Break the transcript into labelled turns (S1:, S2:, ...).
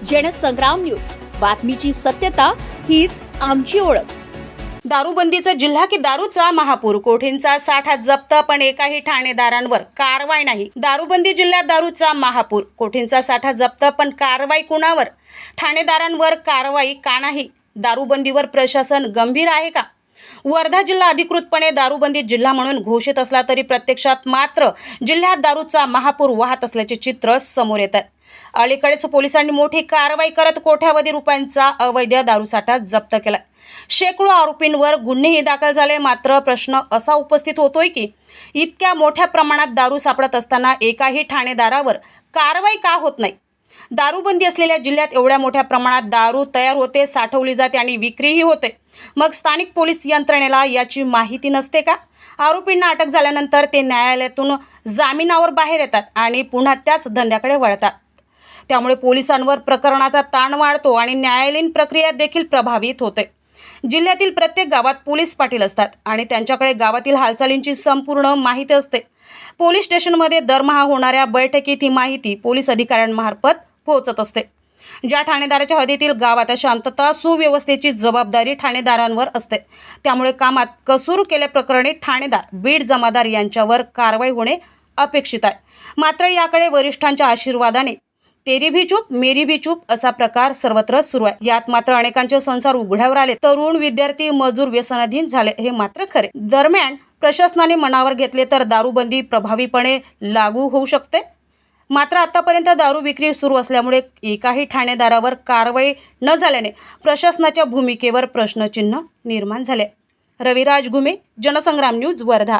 S1: Jansangram news, बातमीची सत्यता हीच आमची ओळख।
S2: दारूबंदीचा जिल्हा की दारूचा महापूर, कोठींचा साठा जप्त पण एकाही ठाणेदारांवर कारवाई नाही। दारूबंदी जिल्ह्यात दारूचा महापूर, कोठींचा साठा जप्त पण कारवाई कुणावर? ठाणेदारांवर कारवाई का नाही? दारूबंदीवर प्रशासन गंभीर आहे का? वर्धा जिल्हा अधिकृतपणे दारूबंदी जिल्हा म्हणून घोषित असला तरी प्रत्यक्षात मात्र जिल्ह्यात दारूचा महापूर वाहत असल्याचे चित्र समोर येत आहे। अलीकडेच पोलिसांनी मोठी कारवाई करत कोट्यावधी रुपयांचा अवैध दारूसाठा जप्त केला। शेकडो आरोपींवर गुन्हेही दाखल झाले। मात्र प्रश्न असा उपस्थित होतोय की इतक्या मोठ्या प्रमाणात दारू सापडत असताना एकाही ठाणेदारावर कारवाई का होत नाही? दारूबंदी असलेल्या जिल्ह्यात एवढ्या मोठ्या प्रमाणात दारू तयार होते, साठवली जाते आणि विक्रीही होते, मग स्थानिक पोलीस यंत्रणेला याची माहिती नसते का? आरोपींना अटक झाल्यानंतर ते न्यायालयातून जामिनावर बाहेर येतात आणि पुन्हा त्याच धंद्याकडे वळतात। त्यामुळे पोलिसांवर प्रकरणाचा ताण वाढतो आणि न्यायालयीन प्रक्रिया देखील प्रभावित होते। जिल्ह्यातील प्रत्येक गावात पोलीस पाटील असतात आणि त्यांच्याकडे गावातील हालचालींची संपूर्ण माहिती असते। पोलीस स्टेशनमध्ये दरमहा होणाऱ्या बैठकीत ही माहिती पोलीस अधिकाऱ्यांमार्फत पोहोचत असते। ज्या ठाणेदाराच्या हद्दीतील गावात शांतता सुव्यवस्थेची जबाबदारी ठाणेदारांवर असते। त्यामुळे कामात कसूर केल्याप्रकरणी ठाणेदार, बीड जमादार यांच्यावर कारवाई होणे अपेक्षित आहे। मात्र याकडे वरिष्ठांच्या आशीर्वादाने तेरी भी चूप मेरी भी चूप असा प्रकार सर्वत्र सुरू आहे। यात मात्र अनेकांचे संसार उघड्यावर आले, तरुण, विद्यार्थी, मजूर व्यसनाधीन झाले, हे मात्र खरे। दरम्यान प्रशासनाने मनावर घेतले तर दारूबंदी प्रभावीपणे लागू होऊ शकते। मात्र आतापर्यंत दारू विक्री सुरू असल्यामुळे एकाही ठाणेदारावर कारवाई न झाल्याने प्रशासनाच्या भूमिकेवर प्रश्नचिन्ह निर्माण झाले। रविराज घुमे, जनसंग्राम न्यूज, वर्धा।